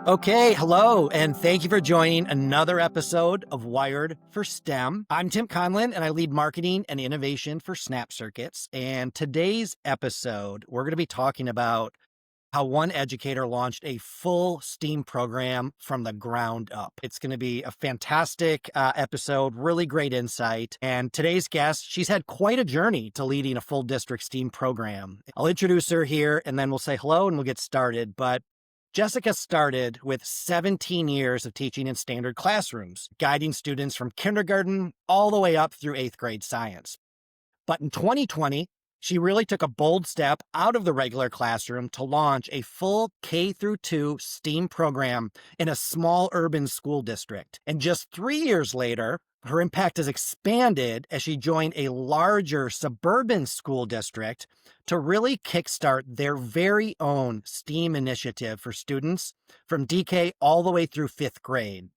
Okay, hello, and thank you for joining another episode of Wired for STEM. I'm Tim Conlin, and I lead marketing and innovation for Snap Circuits. And today's episode, we're going to be talking about how one educator launched a full STEAM program from the ground up. It's going to be a fantastic episode, really great insight. And today's guest, she's had quite a journey to leading a full district STEAM program. I'll introduce her here, and then we'll say hello and we'll get started. But Jessica started with 17 years of teaching in standard classrooms, guiding students from kindergarten all the way up through 8th grade science. But in 2020, she really took a bold step out of the regular classroom to launch a full K through 2 STEAM program in a small urban school district. And just 3 years later, her impact has expanded as she joined a larger suburban school district to really kickstart their very own STEAM initiative for students from DK all the way through 5th grade.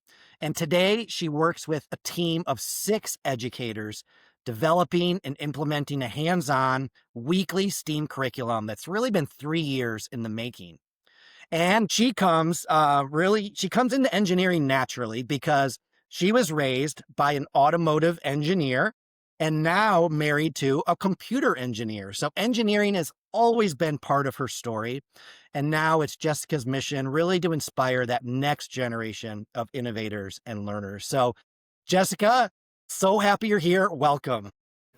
And today she works with a team of 6 educators developing and implementing a hands-on weekly STEAM curriculum that's really been 3 years in the making. And she comes into engineering naturally because she was raised by an automotive engineer and now married to a computer engineer. So engineering has always been part of her story. And now it's Jessica's mission really to inspire that next generation of innovators and learners. So Jessica, so happy you're here. Welcome.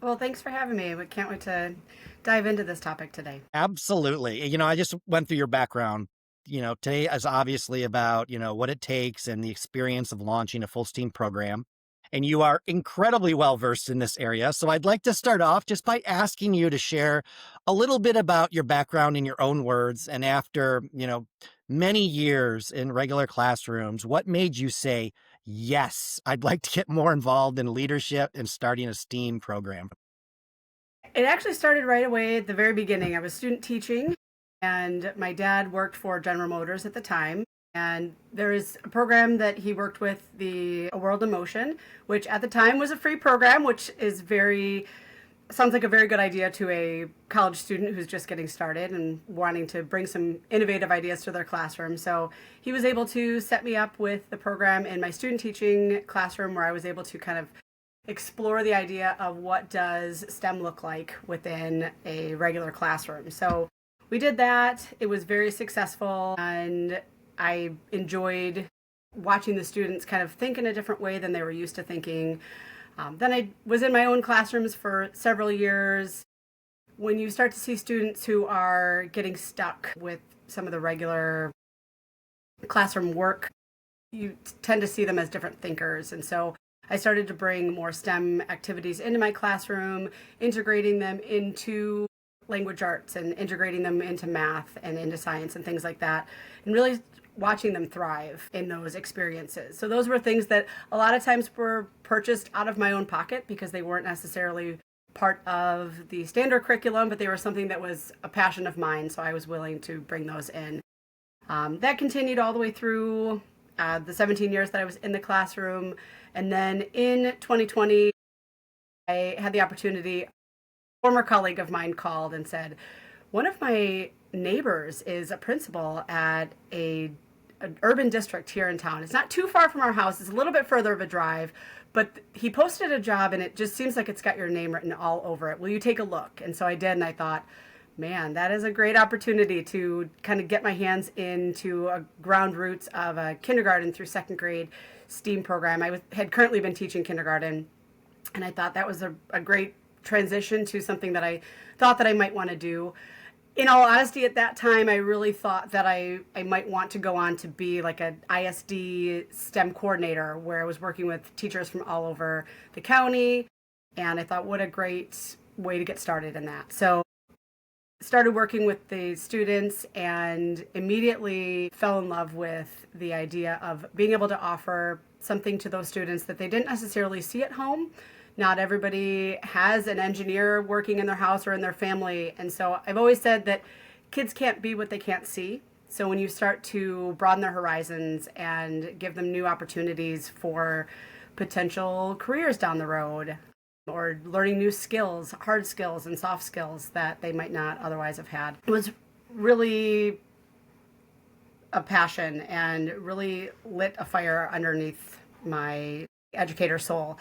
Well, thanks for having me. We can't wait to dive into this topic today. Absolutely. I just went through your background. Today is obviously about, what it takes and the experience of launching a full STEAM program. And you are incredibly well versed in this area. So I'd like to start off just by asking you to share a little bit about your background in your own words. And after, many years in regular classrooms, what made you say, yes, I'd like to get more involved in leadership and starting a STEAM program? It actually started right away at the very beginning. I was student teaching, and my dad worked for General Motors at the time. And there is a program that he worked with, A World in Motion, which at the time was a free program, which is sounds like a very good idea to a college student who's just getting started and wanting to bring some innovative ideas to their classroom. So he was able to set me up with the program in my student teaching classroom, where I was able to kind of explore the idea of what does STEM look like within a regular classroom. So we did that. It was very successful, and I enjoyed watching the students kind of think in a different way than they were used to thinking. Then I was in my own classrooms for several years. When you start to see students who are getting stuck with some of the regular classroom work, you tend to see them as different thinkers. And so I started to bring more STEM activities into my classroom, integrating them into language arts and integrating them into math and into science and things like that, and really watching them thrive in those experiences. So those were things that a lot of times were purchased out of my own pocket because they weren't necessarily part of the standard curriculum, but they were something that was a passion of mine, so I was willing to bring those in. That continued all the way through the 17 years that I was in the classroom. And then in 2020, I had the opportunity, a former colleague of mine called and said, one of my neighbors is a principal at an urban district here in town. It's not too far from our house. It's a little bit further of a drive, but he posted a job and it just seems like it's got your name written all over it. Will you take a look? And so I did, and I thought, man, that is a great opportunity to kind of get my hands into a ground roots of a kindergarten through 2nd grade STEAM program. I had currently been teaching kindergarten, and I thought that was a great transition to something that I thought that I might want to do. In all honesty, at that time, I really thought that I might want to go on to be like an ISD STEM coordinator, where I was working with teachers from all over the county. And I thought, what a great way to get started in that. So started working with the students and immediately fell in love with the idea of being able to offer something to those students that they didn't necessarily see at home. Not everybody has an engineer working in their house or in their family. And so I've always said that kids can't be what they can't see. So when you start to broaden their horizons and give them new opportunities for potential careers down the road, or learning new skills, hard skills and soft skills that they might not otherwise have had, it was really a passion and really lit a fire underneath my educator soul.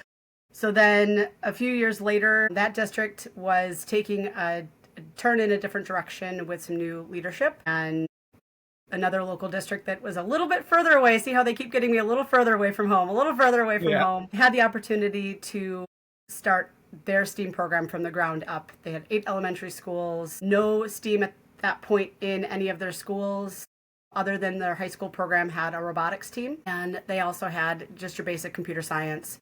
So then a few years later, that district was taking a turn in a different direction with some new leadership, and another local district that was a little bit further away. See how they keep getting me a little further away from home, a little further away from home. Had the opportunity to start their STEAM program from the ground up. They had 8 elementary schools, no STEAM at that point in any of their schools. Other than their high school program had a robotics team, and they also had just your basic computer science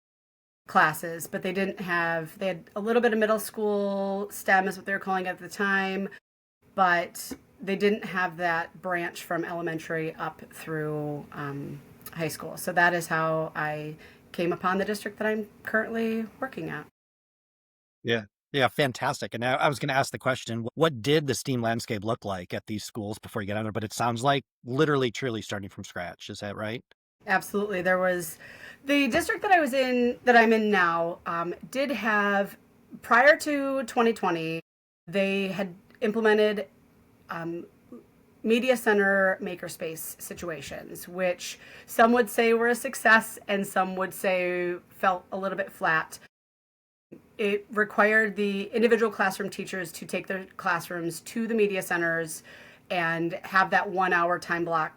classes, but they had a little bit of middle school STEM is what they were calling it at the time, but they didn't have that branch from elementary up through high school. So that is how I came upon the district that I'm currently working at. Yeah. Yeah, fantastic. And I was going to ask the question, what did the STEAM landscape look like at these schools before you get on there? But it sounds like literally, truly starting from scratch. Is that right? Absolutely. There was the district that I'm in now, did have, prior to 2020, they had implemented media center makerspace situations, which some would say were a success and some would say felt a little bit flat. It required the individual classroom teachers to take their classrooms to the media centers and have that 1 hour time block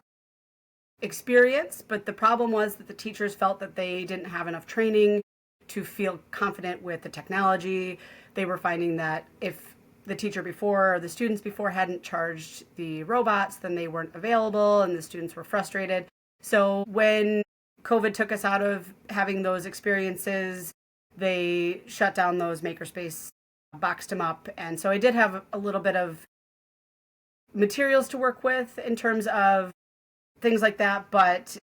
experience. But the problem was that the teachers felt that they didn't have enough training to feel confident with the technology. They were finding that if the teacher before or the students before hadn't charged the robots, then they weren't available and the students were frustrated. So when COVID took us out of having those experiences, they shut down those makerspace, boxed them up. And so I did have a little bit of materials to work with in terms of things like that, but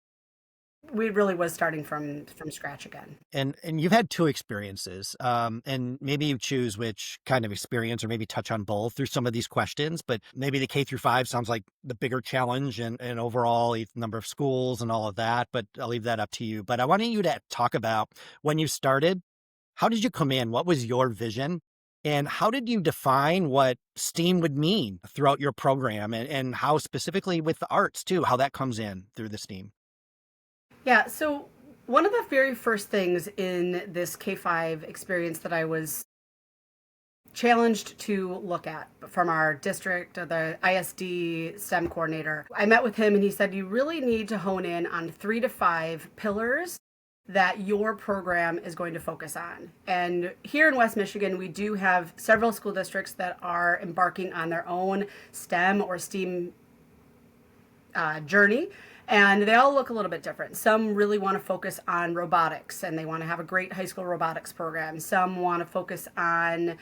we really was starting from scratch again. And you've had 2 experiences, and maybe you choose which kind of experience, or maybe touch on both through some of these questions. But maybe the K through 5 sounds like the bigger challenge, and overall number of schools and all of that. But I'll leave that up to you. But I wanted you to talk about when you started. How did you come in? What was your vision? And how did you define what STEAM would mean throughout your program, and how specifically with the arts too, how that comes in through the STEAM? Yeah, so one of the very first things in this K-5 experience that I was challenged to look at from our district, the ISD STEM coordinator, I met with him and he said, you really need to hone in on 3 to 5 pillars that your program is going to focus on. And here in West Michigan, we do have several school districts that are embarking on their own STEM or STEAM journey. And they all look a little bit different. Some really want to focus on robotics and they want to have a great high school robotics program. Some want to focus on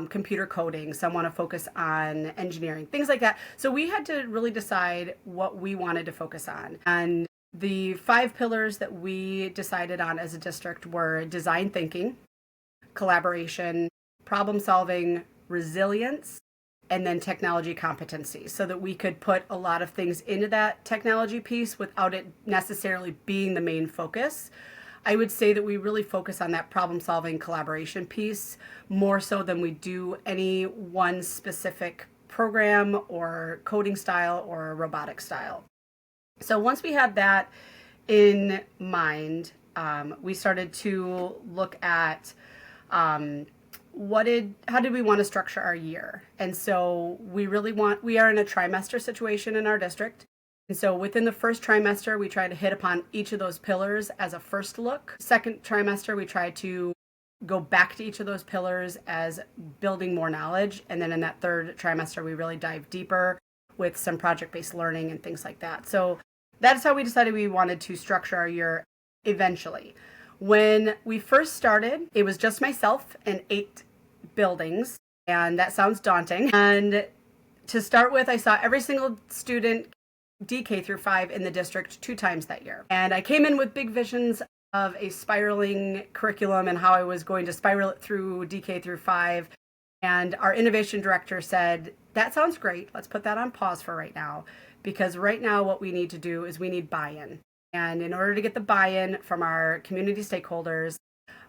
computer coding. Some want to focus on engineering, things like that. So we had to really decide what we wanted to focus on. And the 5 pillars that we decided on as a district were design thinking, collaboration, problem solving, resilience, and then technology competency, so that we could put a lot of things into that technology piece without it necessarily being the main focus. I would say that we really focus on that problem solving collaboration piece more so than we do any one specific program or coding style or robotic style. So once we had that in mind, we started to look at how did we want to structure our year? And so we are in a trimester situation in our district. And so within the first trimester, we try to hit upon each of those pillars as a first look. Second trimester, we try to go back to each of those pillars as building more knowledge. And then in that third trimester, we really dive deeper with some project-based learning and things like that. So that's how we decided we wanted to structure our year eventually. When we first started, it was just myself and 8 buildings, and that sounds daunting. And to start with, I saw every single student DK through 5 in the district 2 times that year. And I came in with big visions of a spiraling curriculum and how I was going to spiral it through DK through 5. And our innovation director said, that sounds great. Let's put that on pause for right now, because right now what we need to do is we need buy-in. And in order to get the buy-in from our community stakeholders,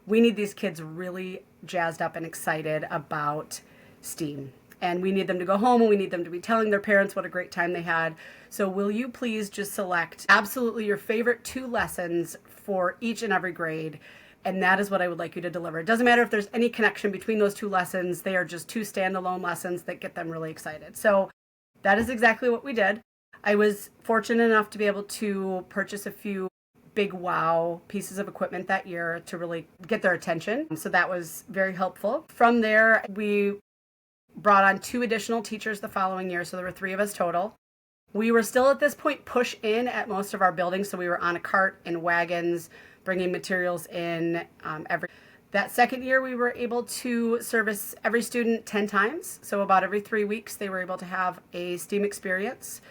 we need these kids really jazzed up and excited about STEAM. and we need them to go home and we need them to be telling their parents what a great time they had. So will you please just select absolutely your favorite 2 lessons for each and every grade? And that is what I would like you to deliver. It doesn't matter if there's any connection between those 2 lessons. They are just 2 standalone lessons that get them really excited. So that is exactly what we did. I was fortunate enough to be able to purchase a few big wow pieces of equipment that year to really get their attention. So that was very helpful. From there, we brought on 2 additional teachers the following year. So there were 3 of us total. We were still at this point push in at most of our buildings. So we were on a cart and wagons, bringing materials in that second year, we were able to service every student 10 times. So about every 3 weeks, they were able to have a STEAM experience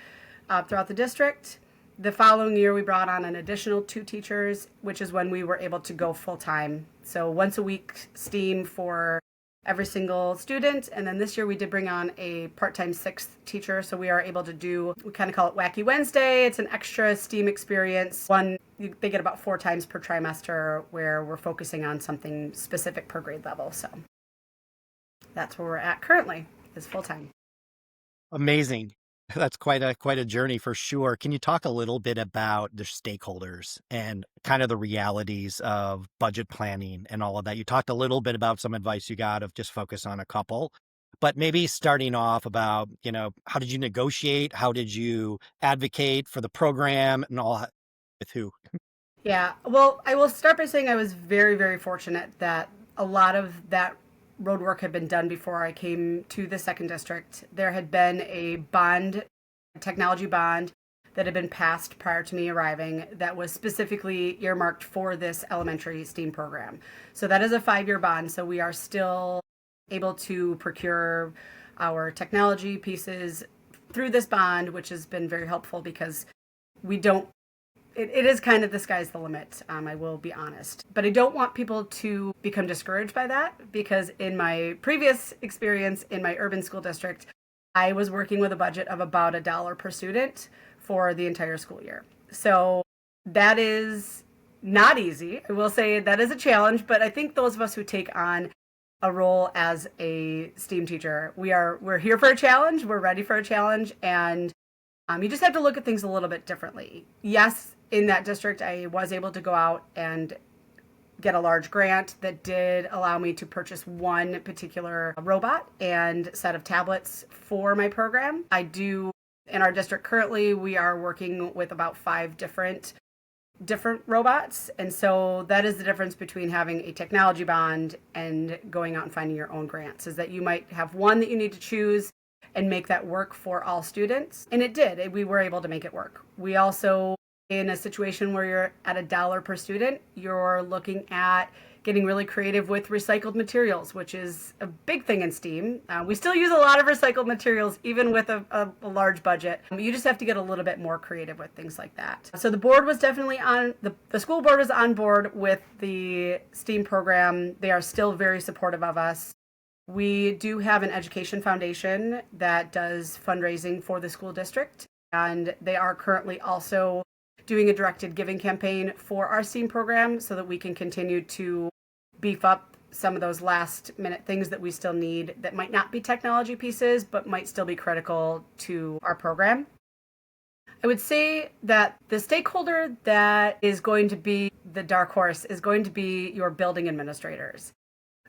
throughout the district. The following year, we brought on an additional 2 teachers, which is when we were able to go full time. So once a week STEAM for every single student. And then this year we did bring on a part-time 6th teacher. So we are able to do, we kind of call it Wacky Wednesday. It's an extra STEAM experience. They get about 4 times per trimester where we're focusing on something specific per grade level. So that's where we're at currently, is full-time. Amazing. That's quite a journey for sure. Can you talk a little bit about the stakeholders and kind of the realities of budget planning and all of that? You talked a little bit about some advice you got of just focus on a couple, but maybe starting off about, how did you negotiate? How did you advocate for the program and all that with who? Yeah, well, I will start by saying I was very, very fortunate that a lot of that road work had been done before I came to the 2nd district. There had been a technology bond that had been passed prior to me arriving that was specifically earmarked for this elementary STEAM program. So that is a 5-year bond. So we are still able to procure our technology pieces through this bond, which has been very helpful because it is kind of the sky's the limit, I will be honest. But I don't want people to become discouraged by that because in my previous experience in my urban school district, I was working with a budget of about $1 per student for the entire school year. So that is not easy. I will say that is a challenge, but I think those of us who take on a role as a STEAM teacher, we're here for a challenge, we're ready for a challenge, and you just have to look at things a little bit differently. Yes, in that district, I was able to go out and get a large grant that did allow me to purchase one particular robot and set of tablets for my program. In our district currently, we are working with about 5 different robots. And so that is the difference between having a technology bond and going out and finding your own grants, is that you might have one that you need to choose and make that work for all students. And it did. We were able to make it work. We also, in a situation where you're at $1 per student, you're looking at getting really creative with recycled materials, which is a big thing in STEAM. We still use a lot of recycled materials, even with a large budget. You just have to get a little bit more creative with things like that. So the board was definitely the school board was on board with the STEAM program. They are still very supportive of us. We do have an education foundation that does fundraising for the school district, and they are currently also doing a directed giving campaign for our STEAM program so that we can continue to beef up some of those last minute things that we still need that might not be technology pieces, but might still be critical to our program. I would say that the stakeholder that is going to be the dark horse is going to be your building administrators.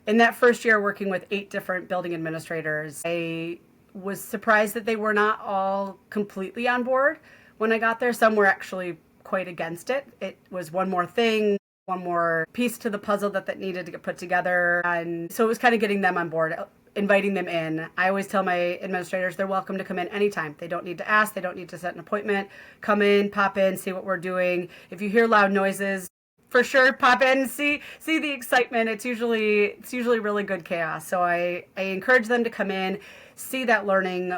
In that first year, working with 8 different building administrators, I was surprised that they were not all completely on board when I got there. Some were actually quite against it. It was one more thing, one more piece to the puzzle that needed to get put together. And so it was kind of getting them on board, inviting them in. I always tell my administrators they're welcome to come in anytime. They don't need to ask. They don't need to set an appointment. Come in, pop in, see what we're doing. If you hear loud noises, for sure, pop in, see the excitement. It's usually really good chaos. So I encourage them to come in, see that learning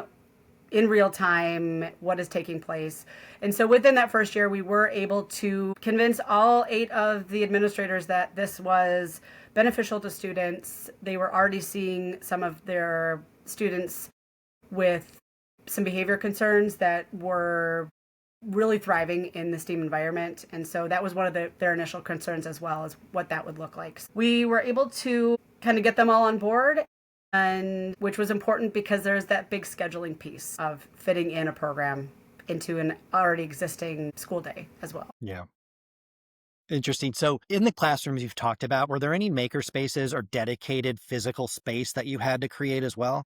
in real time, what is taking place. And so within that first year, we were able to convince all 8 of the administrators that this was beneficial to students. They were already seeing some of their students with some behavior concerns that were really thriving in the STEAM environment. And so that was one of their initial concerns as well, as what that would look like. We were able to kind of get them all on board. and which was important because there's that big scheduling piece of fitting in a program into an already existing school day as well. Yeah. Interesting. So in the classrooms you've talked about, were there any maker spaces or dedicated physical space that you had to create as well?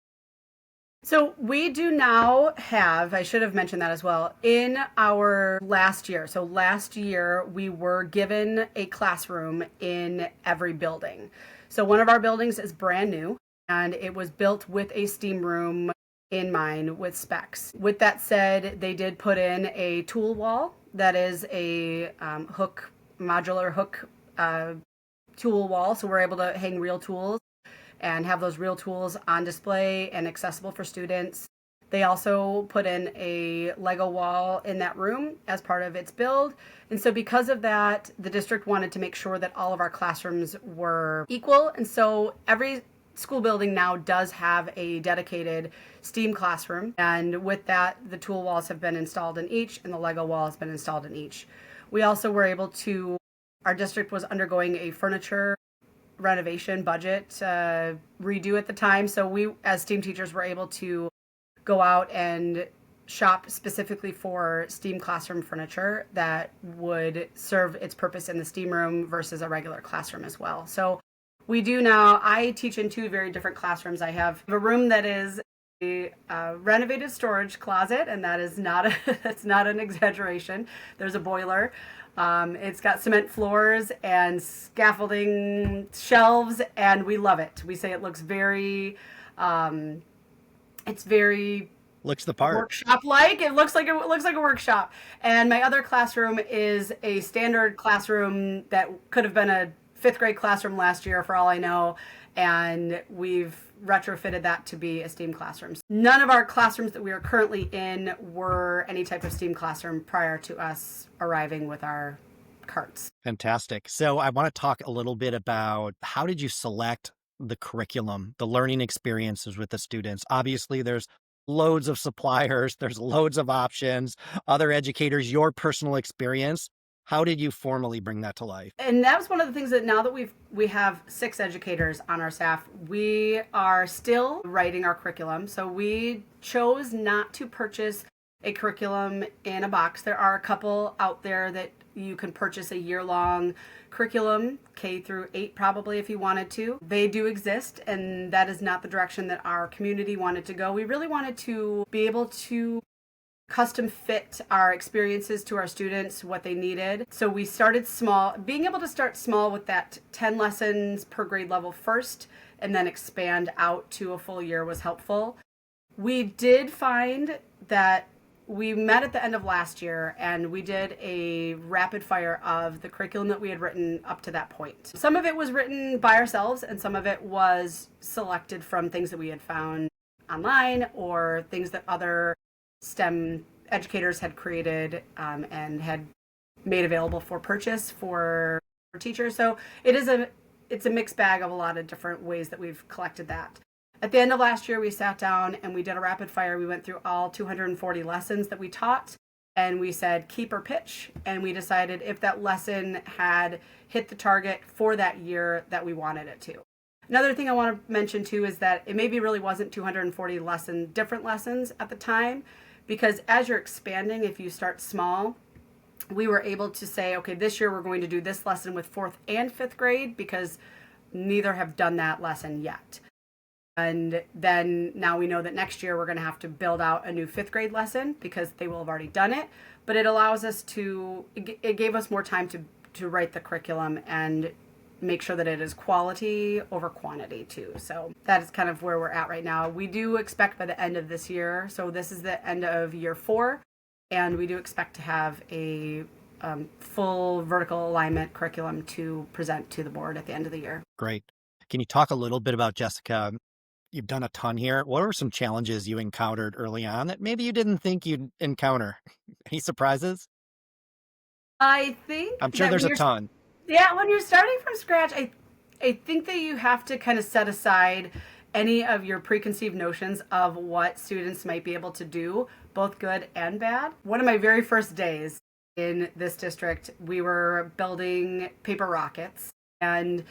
So we do now have, I should have mentioned that as well, in our last year. So last year we were given a classroom in every building. So one of our buildings is brand new and it was built with a STEAM room in mind with specs. With that said, they did put in a tool wall that is a modular hook tool wall. So we're able to hang real tools and have those real tools on display and accessible for students. They also put in a Lego wall in that room as part of its build. And so because of that, the district wanted to make sure that all of our classrooms were equal. And so every school building now does have a dedicated STEAM classroom. And with that, the tool walls have been installed in each and the Lego wall has been installed in each. We also were able to, our district was undergoing a furniture renovation budget redo at the time. So we, as STEAM teachers, were able to go out and shop specifically for STEAM classroom furniture that would serve its purpose in the STEAM room versus a regular classroom as well. So we do now, I teach in two very different classrooms. I have a room that is a renovated storage closet, and that is not that's not an exaggeration. There's a boiler. It's got cement floors and scaffolding shelves, and we love it. We say it looks very, it's very Looks the part. workshop-like. It looks like a workshop. And my other classroom is a standard classroom that could have been a fifth grade classroom last year, for all I know. And we've retrofitted that to be a STEAM classroom. None of our classrooms that we are currently in were any type of STEAM classroom prior to us arriving with our carts. Fantastic. So I want to talk a little bit about how did you select the curriculum, the learning experiences with the students? Obviously, there's loads of suppliers, there's loads of options, other educators, your personal experience. How did you formally bring that to life? And that was one of the things that now that we have 6 educators on our staff, we are still writing our curriculum. So we chose not to purchase a curriculum in a box. There are a couple out there that you can purchase a year-long curriculum, K through 8 probably if you wanted to. They do exist, and that is not the direction that our community wanted to go. We really wanted to be able to custom fit our experiences to our students, what they needed. So we started small, being able to start small with that 10 lessons per grade level first, and then expand out to a full year was helpful. We did find that we met at the end of last year and we did a rapid fire of the curriculum that we had written up to that point. Some of it was written by ourselves and some of it was selected from things that we had found online or things that other STEM educators had created and had made available for purchase for teachers. So it's a mixed bag of a lot of different ways that we've collected that. At the end of last year, we sat down and we did a rapid fire. We went through all 240 lessons that we taught and we said keep or pitch. And we decided if that lesson had hit the target for that year that we wanted it to. Another thing I want to mention too is that it maybe really wasn't 240 different lessons at the time, because as you're expanding, if you start small, we were able to say, okay, this year we're going to do this lesson with 4th and 5th grade because neither have done that lesson yet. And then now we know that next year we're going to have to build out a new 5th grade lesson because they will have already done it. But it allows us to, it gave us more time to write the curriculum and make sure that it is quality over quantity too. So that is kind of where we're at right now. We do expect by the end of this year, so this is the end of year 4, and we do expect to have a full vertical alignment curriculum to present to the board at the end of the year. Great. Can you talk a little bit about, Jessica? You've done a ton here. What were some challenges you encountered early on that maybe you didn't think you'd encounter? Any surprises? I think I'm sure there's a ton. Yeah, when you're starting from scratch, I think that you have to kind of set aside any of your preconceived notions of what students might be able to do, both good and bad. One of my very first days in this district, we were building paper rockets, and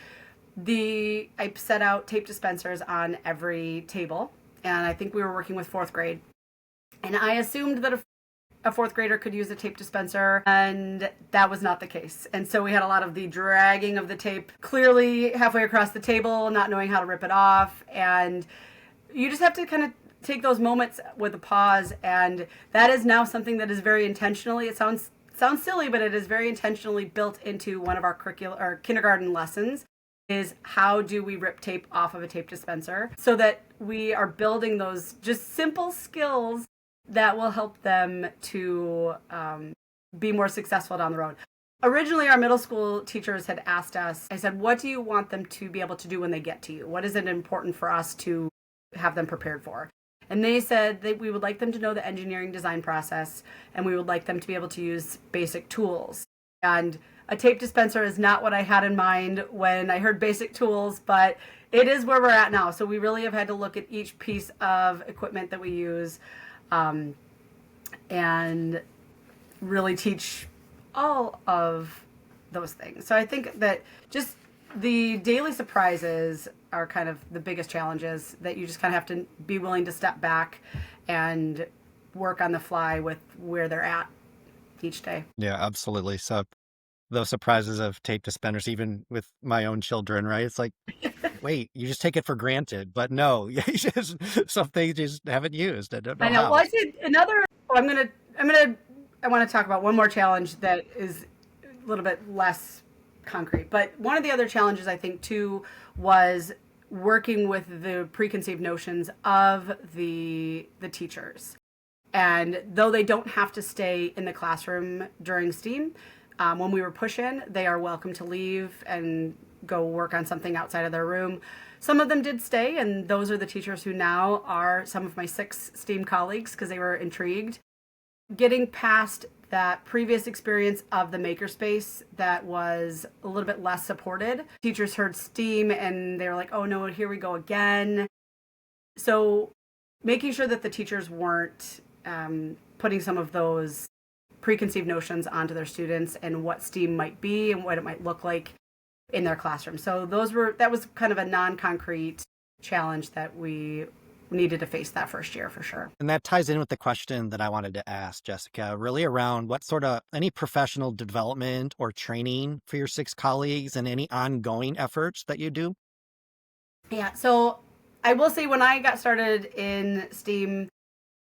I set out tape dispensers on every table, and I think we were working with fourth grade. And I assumed that a fourth grader could use a tape dispenser, and that was not the case. And so we had a lot of the dragging of the tape clearly halfway across the table, not knowing how to rip it off. And you just have to kind of take those moments with a pause. And that is now something that is very intentionally, it sounds silly, but it is very intentionally built into one of our kindergarten lessons, is how do we rip tape off of a tape dispenser, so that we are building those just simple skills that will help them to be more successful down the road. Originally, our middle school teachers had asked us, I said, what do you want them to be able to do when they get to you? What is it important for us to have them prepared for? And they said that we would like them to know the engineering design process, and we would like them to be able to use basic tools. And a tape dispenser is not what I had in mind when I heard basic tools, but it is where we're at now. So we really have had to look at each piece of equipment that we use, and really teach all of those things. So I think that just the daily surprises are kind of the biggest challenges, that you just kind of have to be willing to step back and work on the fly with where they're at each day. Yeah, absolutely. So those surprises of tape dispensers, even with my own children, right? It's like, wait, you just take it for granted, but no, you just some things you just haven't used. I don't I know know. how. Well, I said another. I want to talk about one more challenge that is a little bit less concrete. But one of the other challenges, I think, too, was working with the preconceived notions of the teachers. And though they don't have to stay in the classroom during STEAM, when we were push-in, they are welcome to leave and go work on something outside of their room. Some of them did stay, and those are the teachers who now are some of my 6 STEAM colleagues, because they were intrigued. Getting past that previous experience of the makerspace that was a little bit less supported. Teachers heard STEAM and they were like, oh no, here we go again. So making sure that the teachers weren't putting some of those preconceived notions onto their students and what STEAM might be and what it might look like in their classroom. So that was kind of a non-concrete challenge that we needed to face that first year for sure. And that ties in with the question that I wanted to ask, Jessica, really around what sort of any professional development or training for your 6 colleagues and any ongoing efforts that you do? Yeah, so I will say when I got started in STEAM,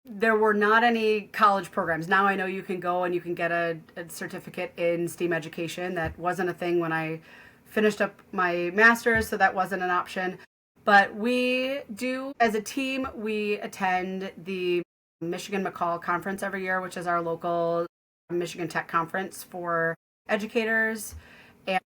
there were not any college programs. Now I know you can go and you can get a certificate in STEAM education. That wasn't a thing when I finished up my master's, so that wasn't an option. But we do, as a team, we attend the Michigan McCall Conference every year, which is our local Michigan Tech conference for educators. And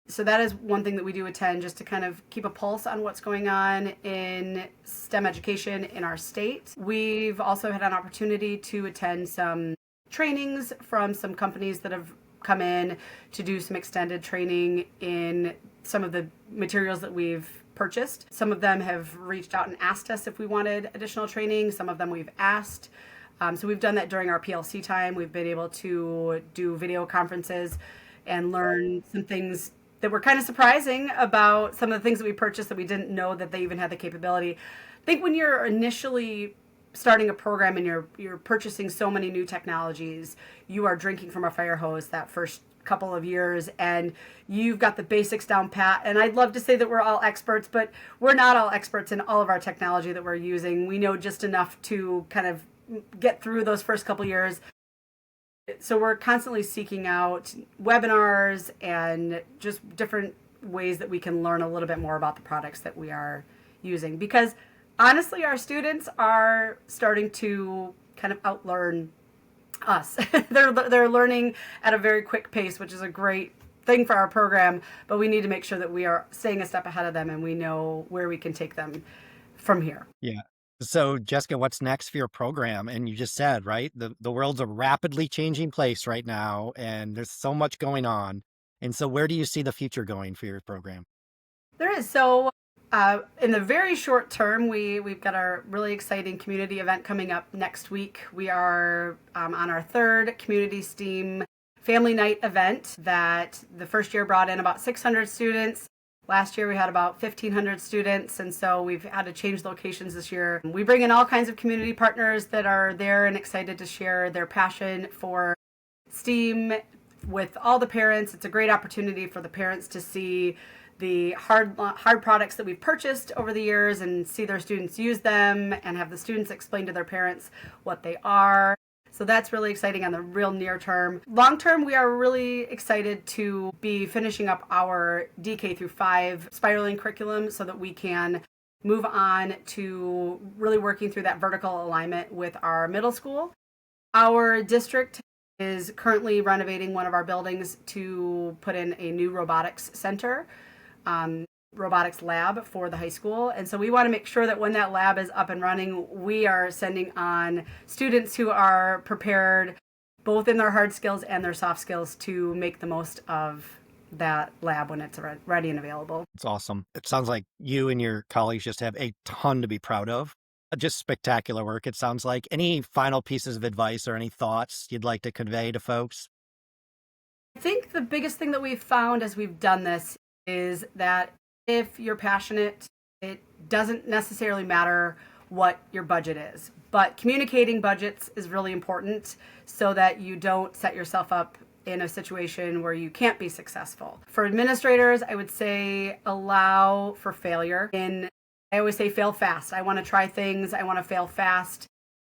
so that is one thing that we do attend, just to kind of keep a pulse on what's going on in STEM education in our state. We've also had an opportunity to attend some trainings from some companies that have come in to do some extended training in some of the materials that we've purchased. Some of them have reached out and asked us if we wanted additional training. Some of them we've asked. So we've done that during our PLC time. We've been able to do video conferences and learn some things that were kind of surprising about some of the things that we purchased that we didn't know that they even had the capability. I think when you're initially starting a program and you're purchasing so many new technologies, you are drinking from a fire hose that first couple of years, and you've got the basics down pat. And I'd love to say that we're all experts, but we're not all experts in all of our technology that we're using. We know just enough to kind of get through those first couple years. So we're constantly seeking out webinars and just different ways that we can learn a little bit more about the products that we are using, because honestly, our students are starting to kind of outlearn us. They're learning at a very quick pace, which is a great thing for our program, but we need to make sure that we are staying a step ahead of them and we know where we can take them from here. Yeah. So, Jessica, what's next for your program? And you just said, right, the world's a rapidly changing place right now, and there's so much going on. And so where do you see the future going for your program? There is. So in the very short term, we've got our really exciting community event coming up next week. We are on our 3rd Community STEAM Family Night event that the first year brought in about 600 students. Last year we had about 1,500 students, and so we've had to change locations this year. We bring in all kinds of community partners that are there and excited to share their passion for STEAM with all the parents. It's a great opportunity for the parents to see the hard products that we've purchased over the years and see their students use them and have the students explain to their parents what they are. So that's really exciting on the real near term. Long term, we are really excited to be finishing up our DK through 5 spiraling curriculum so that we can move on to really working through that vertical alignment with our middle school. Our district is currently renovating one of our buildings to put in a new robotics center, robotics lab for the high school. And so we want to make sure that when that lab is up and running, we are sending on students who are prepared both in their hard skills and their soft skills to make the most of that lab when it's ready and available. It's awesome. It sounds like you and your colleagues just have a ton to be proud of. Just spectacular work, it sounds like. Any final pieces of advice or any thoughts you'd like to convey to folks? I think the biggest thing that we've found as we've done this is that if you're passionate, it doesn't necessarily matter what your budget is. But communicating budgets is really important so that you don't set yourself up in a situation where you can't be successful. For administrators, I would say allow for failure. I always say fail fast. I want to try things, I want to fail fast.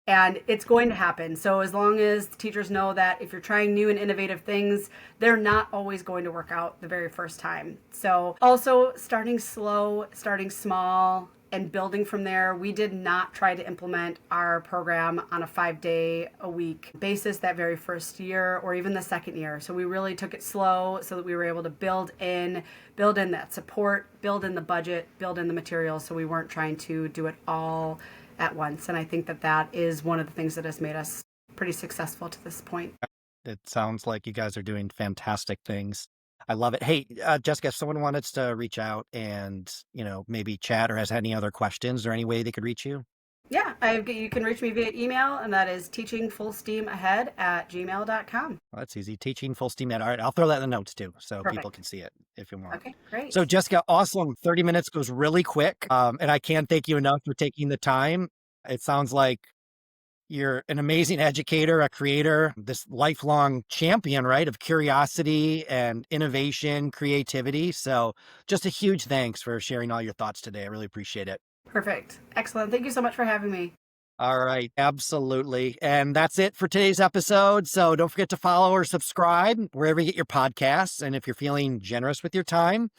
And it's going to happen. So as long as teachers know that if you're trying new and innovative things, they're not always going to work out the very first time. So also starting slow, starting small, and building from there. We did not try to implement our program on a 5-day-a-week basis that very first year or even the second year. So we really took it slow so that we were able to build in that support, build in the budget, build in the materials. So we weren't trying to do it all at once. And I think that is one of the things that has made us pretty successful to this point. It sounds like you guys are doing fantastic things. I love it. Hey, Jessica, if someone wanted to reach out and, maybe chat or has any other questions or any way they could reach you? Yeah, you can reach me via email, and that is teachingfullsteamahead@gmail.com. Well, that's easy. Teaching full steam ahead. All right, I'll throw that in the notes too, so Perfect. people can see it if you want. Okay, great. So Jessica, awesome. 30 minutes goes really quick. And I can't thank you enough for taking the time. It sounds like you're an amazing educator, a creator, this lifelong champion, right, of curiosity and innovation, creativity. So just a huge thanks for sharing all your thoughts today. I really appreciate it. Perfect. Excellent. Thank you so much for having me. All right, absolutely. And that's it for today's episode. So don't forget to follow or subscribe wherever you get your podcasts. And if you're feeling generous with your time,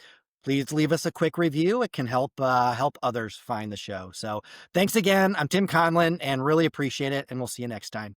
please leave us a quick review. It can help others find the show. So thanks again. I'm Tim Conlin and really appreciate it. And we'll see you next time.